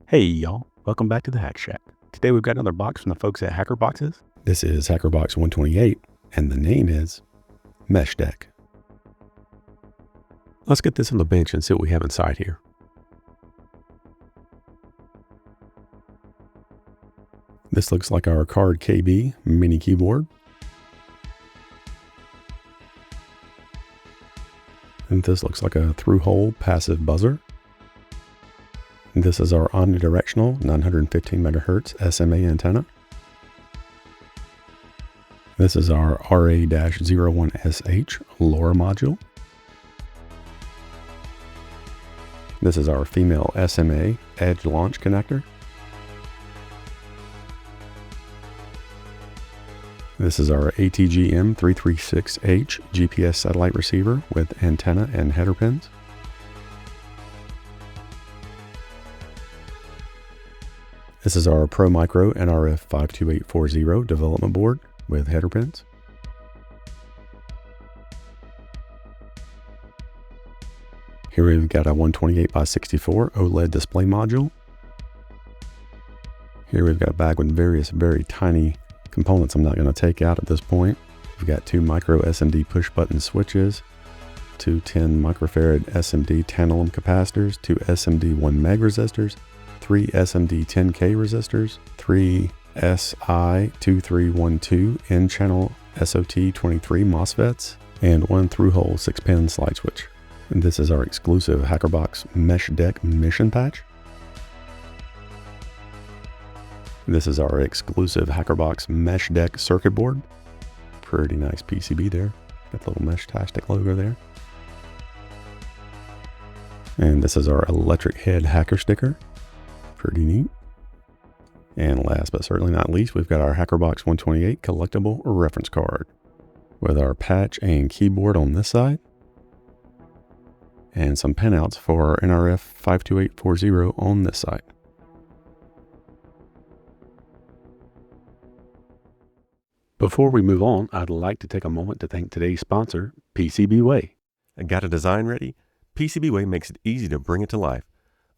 Hey y'all, welcome back to the Hack Shack. Today we've got another box from the folks at Hackerboxes. This is Hackerbox 128 and the name is Meshtastic. Let's get this on the bench and see what we have inside here. This looks like our CardKB mini keyboard. And this looks like a through-hole passive buzzer. This is our omnidirectional 915 megahertz SMA antenna. This is our RA-01SH LoRa module. This is our female SMA edge launch connector. This is our ATG-M336H GPS satellite receiver with antenna and header pins. This is our ProMicro NRF52840 development board with header pins. Here we've got a 128x64 OLED display module. Here we've got a bag with various very tiny components I'm not going to take out at this point. We've got two micro SMD push button switches, two 10 microfarad SMD tantalum capacitors, two SMD 1 meg resistors, three SMD 10K resistors, three SI2312 N-channel SOT23 MOSFETs, and one through-hole 6-pin slide switch. And this is our exclusive Hackerbox Meshtastic mission patch. This is our exclusive Hackerbox Meshtastic circuit board. Pretty nice PCB there. Got the little Meshtastic logo there. And this is our electric head hacker sticker. Pretty neat. And last but certainly not least, we've got our Hackerbox 128 collectible reference card with our patch and keyboard on this side and some pinouts for our NRF 52840 on this side. Before we move on, I'd like to take a moment to thank today's sponsor, PCBWay. Got a design ready? PCBWay makes it easy to bring it to life.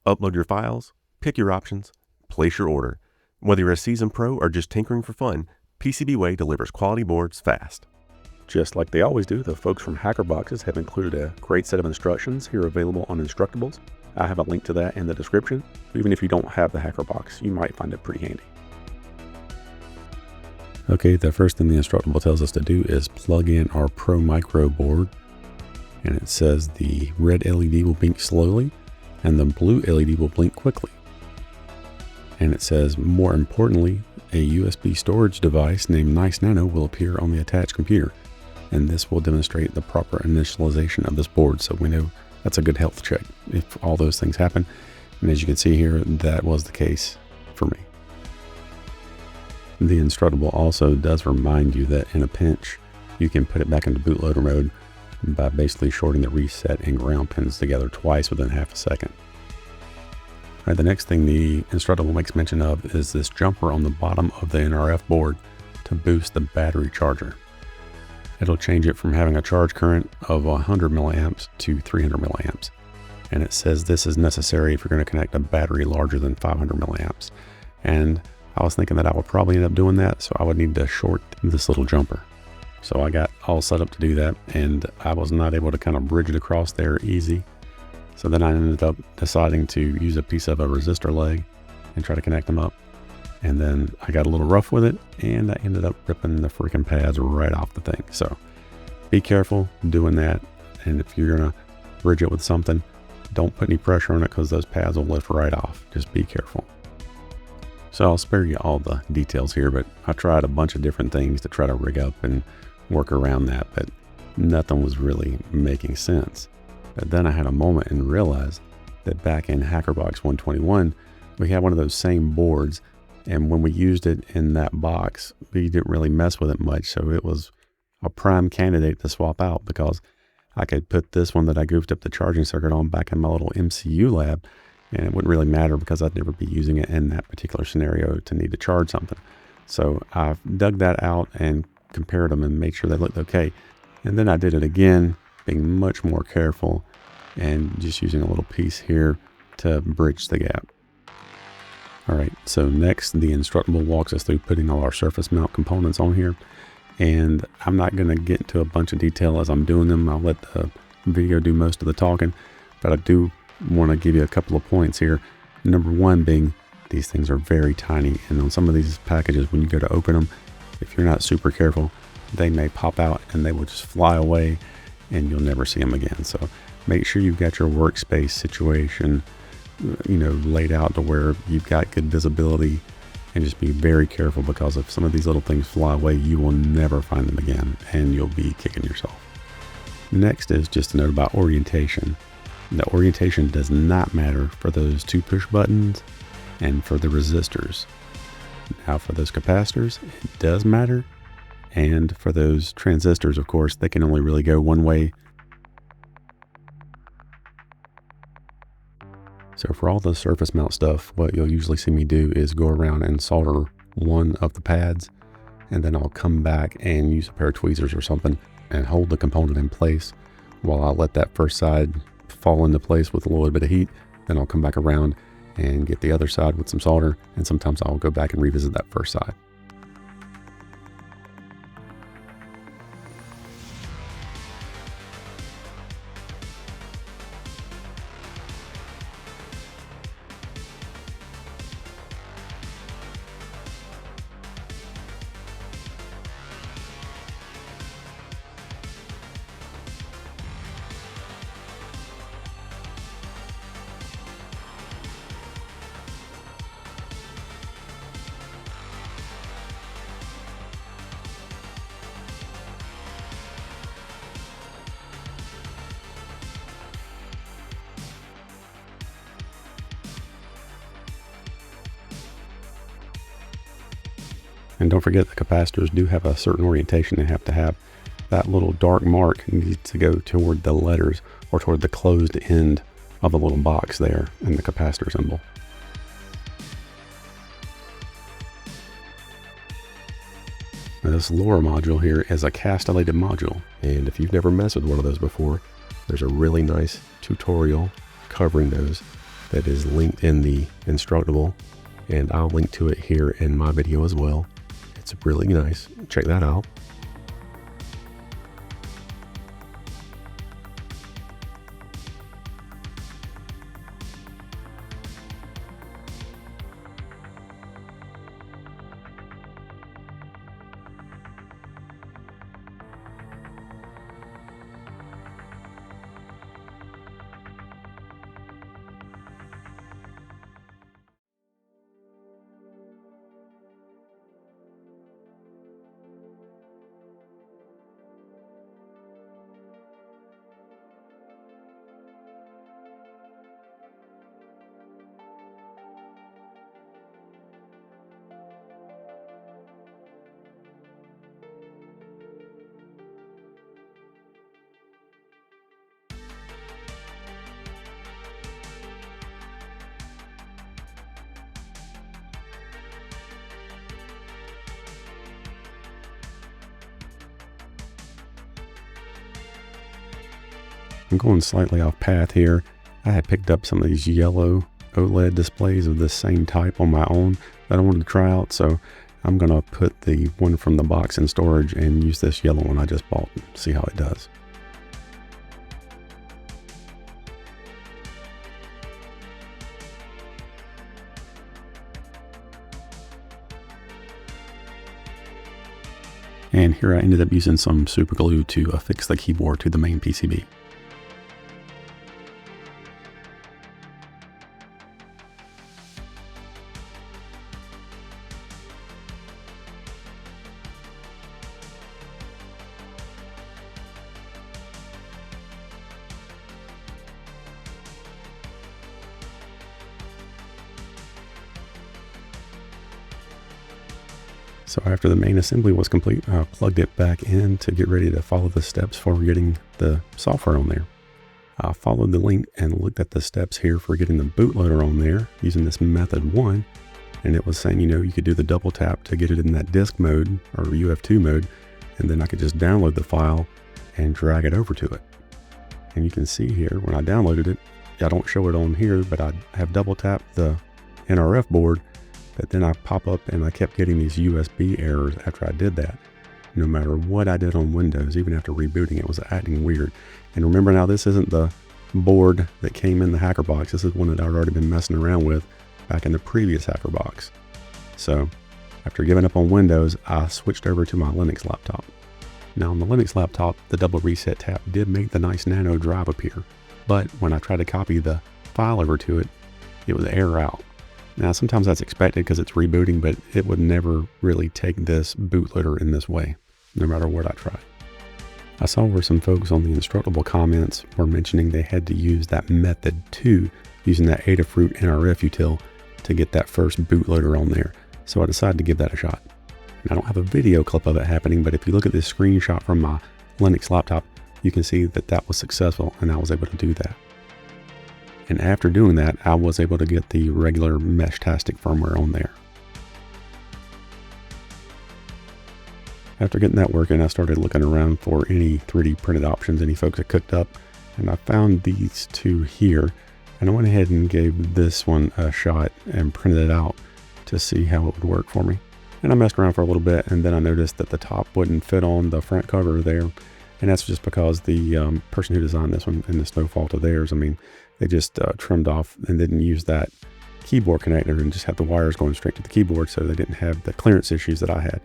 Upload your files, pick your options, place your order. Whether you're a seasoned pro or just tinkering for fun, PCBWay delivers quality boards fast. Just like they always do, the folks from Hackerboxes have included a great set of instructions here available on Instructables. I have a link to that in the description. Even if you don't have the Hackerbox, you might find it pretty handy. Okay, the first thing the Instructable tells us to do is plug in our ProMicro board. And it says the red LED will blink slowly and the blue LED will blink quickly. And it says, more importantly, a USB storage device named Nano will appear on the attached computer. And this will demonstrate the proper initialization of this board, so we know that's a good health check if all those things happen. And as you can see here, that was the case for me. The Instructable also does remind you that in a pinch, you can put it back into bootloader mode by basically shorting the reset and ground pins together twice within half a second. All right, the next thing the Instructable makes mention of is this jumper on the bottom of the NRF board to boost the battery charger. It'll change it from having a charge current of 100 milliamps to 300 milliamps. And it says this is necessary if you're going to connect a battery larger than 500 milliamps. And I was thinking that I would probably end up doing that, so I would need to short this little jumper. So I got all set up to do that, and I was not able to kind of bridge it across there easy. So then I ended up deciding to use a piece of a resistor leg and try to connect them up. And then I got a little rough with it, and I ended up ripping the freaking pads right off the thing. So be careful doing that. And if you're gonna bridge it with something, don't put any pressure on it because those pads will lift right off. Just be careful. So I'll spare you all the details here, but I tried a bunch of different things to try to rig up and work around that, but nothing was really making sense. But then I had a moment and realized that back in Hackerbox 121, we had one of those same boards. And when we used it in that box, we didn't really mess with it much. So it was a prime candidate to swap out because I could put this one that I goofed up the charging circuit on back in my little MCU lab. And it wouldn't really matter because I'd never be using it in that particular scenario to need to charge something. So I dug that out and compared them and made sure they looked okay. And then I did it again, being much more careful and just using a little piece here to bridge the gap. All right, so next the instructable walks us through putting all our surface mount components on here. And I'm not going to get into a bunch of detail as I'm doing them. I'll let the video do most of the talking, but I do want to give you a couple of points here. Number one being these things are very tiny, and on some of these packages, when you go to open them, if you're not super careful, they may pop out and they will just fly away and you'll never see them again. So make sure you've got your workspace situation, laid out to where you've got good visibility, and just be very careful, because if some of these little things fly away, you will never find them again and you'll be kicking yourself. Next is just a note about orientation. The orientation does not matter for those 2 push buttons and for the resistors. Now for those capacitors, it does matter. And for those transistors, of course, they can only really go one way. So for all the surface mount stuff, what you'll usually see me do is go around and solder one of the pads, and then I'll come back and use a pair of tweezers or something and hold the component in place while I let that first side fall into place with a little bit of heat. Then I'll come back around and get the other side with some solder, and sometimes I'll go back and revisit that first side. And don't forget, the capacitors do have a certain orientation they have to have. That little dark mark needs to go toward the letters or toward the closed end of the little box there in the capacitor symbol. Now this LoRa module here is a castellated module, and if you've never messed with one of those before, there's a really nice tutorial covering those that is linked in the instructable, and I'll link to it here in my video as well. It's really nice. Check that out. I'm going slightly off path here. I had picked up some of these yellow OLED displays of this same type on my own that I wanted to try out, so I'm going to put the one from the box in storage and use this yellow one I just bought and see how it does. And here I ended up using some super glue to affix the keyboard to the main PCB. So after the main assembly was complete, I plugged it back in to get ready to follow the steps for getting the software on there. I followed the link and looked at the steps here for getting the bootloader on there using this method 1. And it was saying, you could do the double tap to get it in that disk mode or UF2 mode. And then I could just download the file and drag it over to it. And you can see here when I downloaded it, I don't show it on here, but I have double tapped the NRF board But then I pop up and I kept getting these USB errors after I did that. No matter what I did on Windows, even after rebooting, it was acting weird. And remember now, this isn't the board that came in the Hackerbox. This is one that I'd already been messing around with back in the previous Hackerbox. So after giving up on Windows, I switched over to my Linux laptop. Now on the Linux laptop, the double reset tab did make the nice Nano drive appear. But when I tried to copy the file over to it, it would error out. Now sometimes that's expected because it's rebooting, but it would never really take this bootloader in this way, no matter what I tried. I saw where some folks on the Instructable comments were mentioning they had to use that method too, using that Adafruit NRF util to get that first bootloader on there. So I decided to give that a shot. And I don't have a video clip of it happening, but if you look at this screenshot from my Linux laptop, you can see that that was successful and I was able to do that. And after doing that, I was able to get the regular Meshtastic firmware on there. After getting that working, I started looking around for any 3D printed options any folks had cooked up, and I found these two here, and I went ahead and gave this one a shot and printed it out to see how it would work for me. And I messed around for a little bit, and then I noticed that the top wouldn't fit on the front cover there, and that's just because the person who designed this one, and it's no fault of theirs, I mean, they just trimmed off and didn't use that keyboard connector and just had the wires going straight to the keyboard, so they didn't have the clearance issues that I had.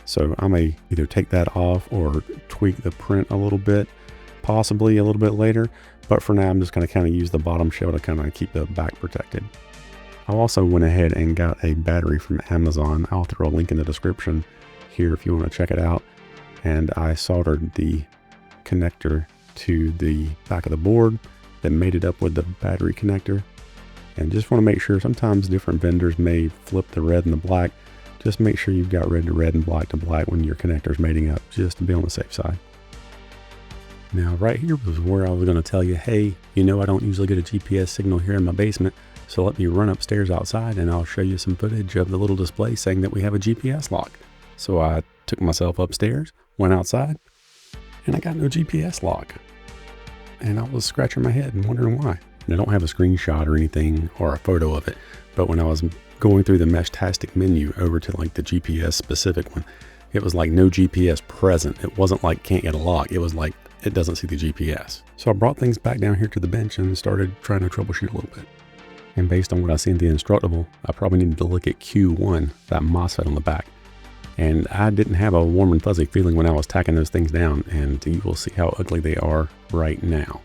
So I may either take that off or tweak the print a little bit, possibly a little bit later, but for now I'm just going to kind of use the bottom shell to kind of keep the back protected. I also went ahead and got a battery from Amazon. I'll throw a link in the description here if you want to check it out. And I soldered the connector to the back of the board, then made it up with the battery connector. And just want to make sure, sometimes different vendors may flip the red and the black. Just make sure you've got red to red and black to black when your connector's mating up, just to be on the safe side. Now right here was where I was going to tell you, hey, you know I don't usually get a GPS signal here in my basement, so let me run upstairs outside and I'll show you some footage of the little display saying that we have a GPS lock. So I took myself upstairs, went outside, and I got no GPS lock. And I was scratching my head and wondering why. And I don't have a screenshot or anything or a photo of it, but when I was going through the Meshtastic menu over to like the GPS specific one, it was like no GPS present. It wasn't like can't get a lock. It was like it doesn't see the GPS. So I brought things back down here to the bench and started trying to troubleshoot a little bit. And based on what I see in the Instructable, I probably needed to look at Q1, that MOSFET on the back. And I didn't have a warm and fuzzy feeling when I was tacking those things down, and you will see how ugly they are right now.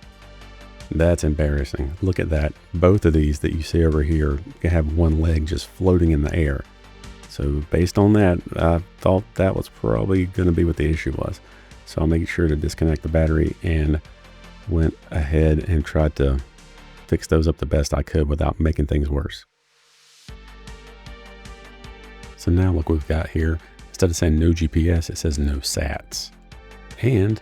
That's embarrassing. Look at that. Both of these that you see over here have one leg just floating in the air. So based on that, I thought that was probably going to be what the issue was. So I made sure to disconnect the battery and went ahead and tried to fix those up the best I could without making things worse. So now look what we've got here. Instead of saying no GPS, it says no SATs. And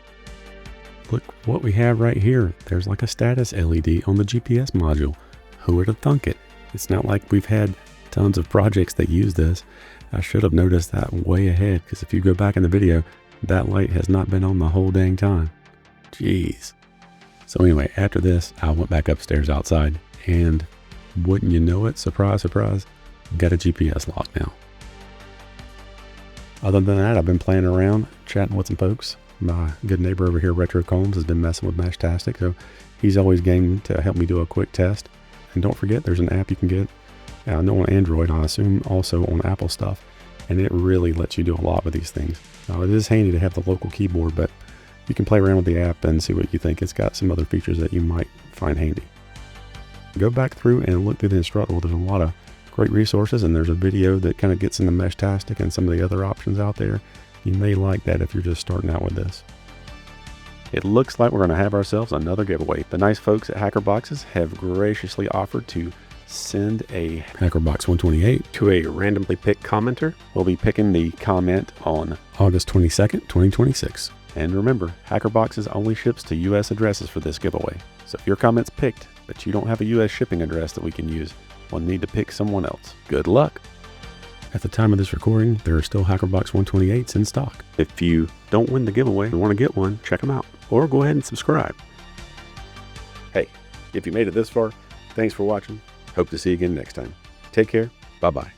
look what we have right here. There's like a status LED on the GPS module. Who would have thunk it? It's not like we've had tons of projects that use this. I should have noticed that way ahead, because if you go back in the video, that light has not been on the whole dang time. Jeez. So anyway, after this, I went back upstairs outside, and wouldn't you know it, surprise, surprise, got a GPS lock now. Other than that, I've been playing around, chatting with some folks. My good neighbor over here, Retro Combs, has been messing with Meshtastic, so he's always game to help me do a quick test. And don't forget, there's an app you can get, I know on Android, I assume also on Apple stuff, and it really lets you do a lot with these things. Now, it is handy to have the local keyboard, but you can play around with the app and see what you think. It's got some other features that you might find handy. Go back through and look through the Instructable. There's a lot of great resources, and there's a video that kind of gets into Meshtastic and some of the other options out there. You may like that if you're just starting out with this. It looks like we're going to have ourselves another giveaway. The nice folks at Hackerboxes have graciously offered to send a Hackerbox 128 to a randomly picked commenter. We'll be picking the comment on August 22nd, 2026. And remember, Hackerboxes only ships to US addresses for this giveaway. So if your comment's picked, but you don't have a US shipping address that we can use, we'll need to pick someone else. Good luck! At the time of this recording, there are still Hackerbox 128s in stock. If you don't win the giveaway and want to get one, check them out. Or go ahead and subscribe. Hey, if you made it this far, thanks for watching. Hope to see you again next time. Take care. Bye-bye.